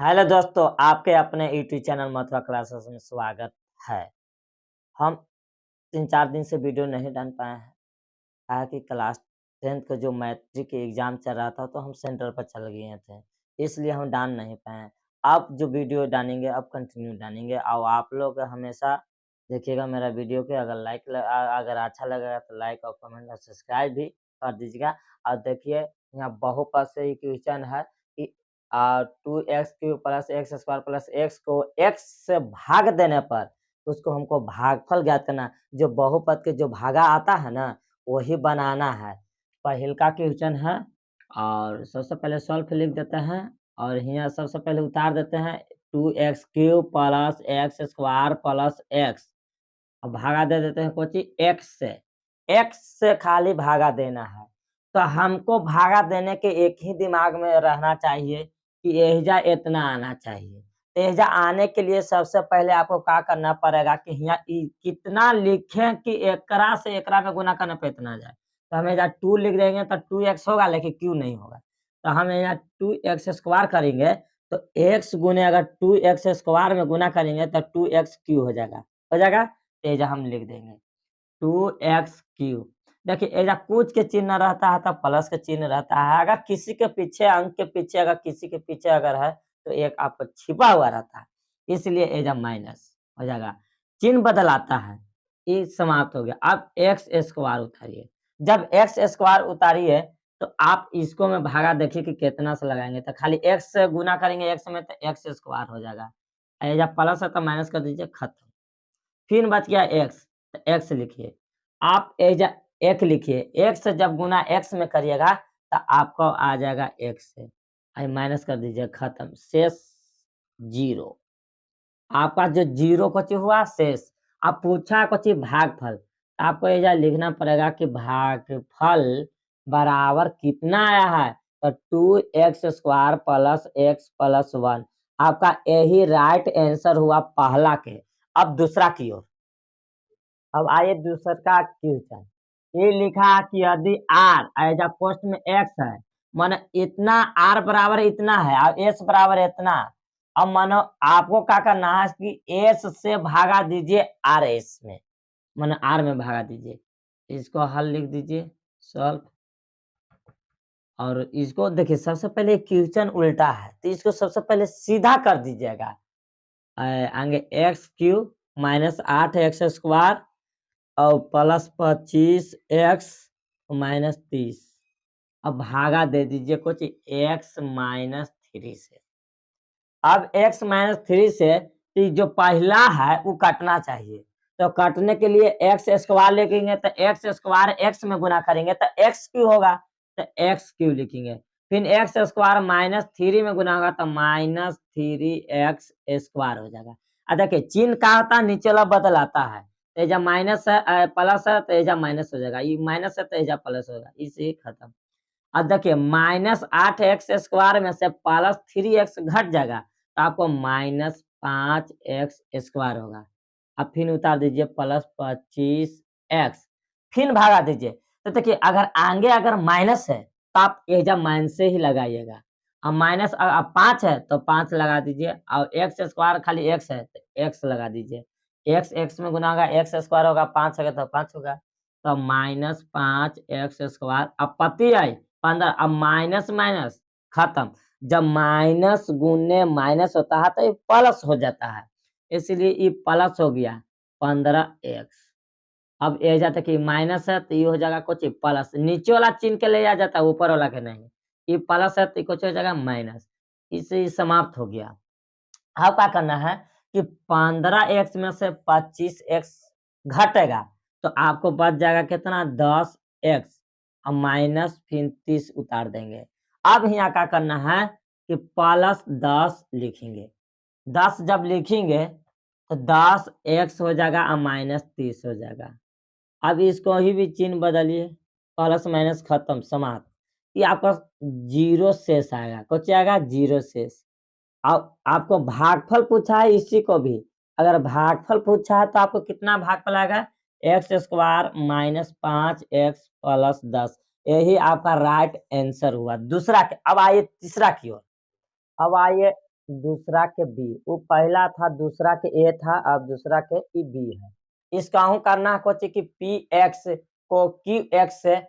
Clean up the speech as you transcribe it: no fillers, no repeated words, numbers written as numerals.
Hello दोस्तों, आपके अपने यूट्यूब चैनल मथुरा क्लासेस में स्वागत है। हम 3-4 दिन से वीडियो नहीं डाल पाए हैं, काहे कि क्लास 10th का जो मैट्रिक एग्ज़ाम चल रहा था, तो हम सेंटर पर चल गए थे, इसलिए हम डाल नहीं पाए। अब जो वीडियो डालेंगे, अब कंटिन्यू डालेंगे और आप लोग हमेशा देखिएगा मेरा वीडियो के अगर अच्छा लगेगा तो लाइक और कमेंट और सब्सक्राइब भी कर दीजिएगा। और देखिए यहाँ बहुपद से ही क्वेश्चन है कि 2x cube plus x square plus x को x से भाग देने पर उसको हमको भागफल ज्ञात करना है। जो बहुपद के जो भागा आता है ना, वही बनाना है। पहिल का क्वेश्चन है और सबसे पहले सॉल्व लिख देते हैं और यहाँ सबसे पहले उतार देते हैं 2x cube plus x square plus x और भागा दे देते हैं कोची x से खाली भागा देना है। तो हमको भागा देने के एक ही दिमाग में रहना चाहिए कि एहिजा इतना आना चाहिए। एहिजा आने के लिए सबसे पहले आपको क्या करना पड़ेगा कि यहाँ कितना लिखें कि एकरा से एकरा में गुना करने पे इतना जाए। तो हम यहाँ 2 लिख देंगे तो 2x होगा, लेकिन क्यों नहीं होगा। तो हम यहाँ 2x स्क्वायर करेंगे तो x गुने अगर 2x स्क्वायर में गुना करेंगे तो 2x क्यू हो जाएगा। एजा हम लिख देंगे 2x क्यूब। देखिए एजा कुछ के चिन्ह रहता है तो प्लस के चिन्ह रहता है। अगर किसी के पीछे अंक के पीछे अगर किसी के पीछे अगर है तो एक आपको छिपा हुआ रहता है, इसलिए एजा माइनस हो जाएगा। चिन्ह बदल आता है, ये समाप्त हो गया। अब एक्स स्क्वायर उतारिए। जब एक्स स्क्वायर उतारिए तो आप इसको में भागा देखिए कि कितना से लगाएंगे। तो खाली एक्स से गुना करेंगे एक्स में तो एक्स स्क्वायर हो जाएगा। एजा प्लस है तो माइनस कर दीजिए, खत्म। फिर बच गया एक्स, तो एक्स लिखिए। आप एजा एक लिखिए, एक्स से जब गुना एक्स में करिएगा तो आपको आ जाएगा एक्स से आई माइनस कर दीजिए, खत्म। शेष 0। आपका जो 0 कुछ हुआ शेष। अब पूछा कुछ भागफल, आपको एजा लिखना पड़ेगा कि भागफल बराबर कितना आया है तो 2x square plus x plus 1। आपका यही राइट आंसर हुआ पहला के। अब दूसरा की ओर। अब आइए दूसरा का क्वेश्चन। ये लिखा कि यदि r एज पोस्ट में x है, माने इतना r बराबर इतना है और s बराबर इतना। अब मानो आपको क्या करना है कि s से भागा दीजिए r s में, माने r में भागा दीजिए। इसको हल लिख दीजिए सॉल्व। और इसको देखिए सबसे पहले क्वेश्चन उल्टा है तो इसको सबसे पहले सीधा कर दीजिएगा। आगे x cube minus 8x square और प्लस 25x माइनस 30। अब भागा दे दीजिए कुछ x माइनस 3 से। अब x माइनस 3 से जो पहला है वो कटना चाहिए। तो कटने के लिए एक्स स्क्वायर लिखेंगे तो एक्स स्क्वायर एक्स में गुना करेंगे तो एक्स क्यू होगा, तो एक्स क्यू लिखेंगे। फिर एक्स स्क्वायर माइनस 3 में गुना होगा तो माइनस 3x स्क्वायर हो जाएगा। अब देखिए चिन्ह का होता है नीचे वाला बदल आता है। तो एजा माइनस है प्लस है तो एजा माइनस हो जाएगा, ये माइनस है तो एजा प्लस होगा, इसे खत्म। अब देखिए माइनस 8x स्क्वायर में से प्लस 3x घट जाएगा तो आपको माइनस 5x स्क्वायर होगा। अब फिर उतार दीजिए प्लस 25x, फिर भागा दीजिए। तो देखिए अगर आगे अगर माइनस है तो आप एजा माइनस से ही लगाइएगा। अब माइनस अब 5 है तो 5 लगा दीजिए और एक्स स्क्वायर खाली x है तो x लगा दीजिए। x x में गुना होगा एक्स स्क्वायर होगा, 5 होगा तो 5 होगा। तो माइनस 5x स्क्वायर। अब पति आई 15, अब माइनस माइनस खत्म। जब माइनस गुने माइनस होता है तो ये प्लस हो जाता है, इसलिए ये प्लस हो गया 15x। अब ये जाता कि माइनस है तो ये हो जाएगा कुछ प्लस, नीचे वाला चिन्ह के ले आ जाता है ऊपर वाला के नहीं। ये प्लस है तो कुछ हो जाएगा माइनस, इससे समाप्त हो गया। अब क्या करना है कि 15x में से 25x घटेगा तो आपको बच जाएगा कितना 10x और माइनस फिर 30 उतार देंगे। अब यहाँ क्या करना है कि प्लस 10 लिखेंगे। 10 जब लिखेंगे तो 10x हो जाएगा और माइनस 30 हो जाएगा। अब इसको ही भी चिन्ह बदलिए, प्लस माइनस खत्म समाप्त। ये आपका 0 शेष आएगा, कुछ आएगा 0 शेष। अब आपको भागफल पूछा है इसी को भी, अगर भागफल पूछा है तो आपको कितना भागफल आएगा x square minus 5x plus 10। यही आपका राइट आंसर हुआ दूसरा के। अब आइए तीसरा की ओर। अब आइए दूसरा के बी, वो पहला था, दूसरा के ए था, अब दूसरा के ई बी है। इसकाहू करना कोची कि पी एक्स को क्यू एक्स से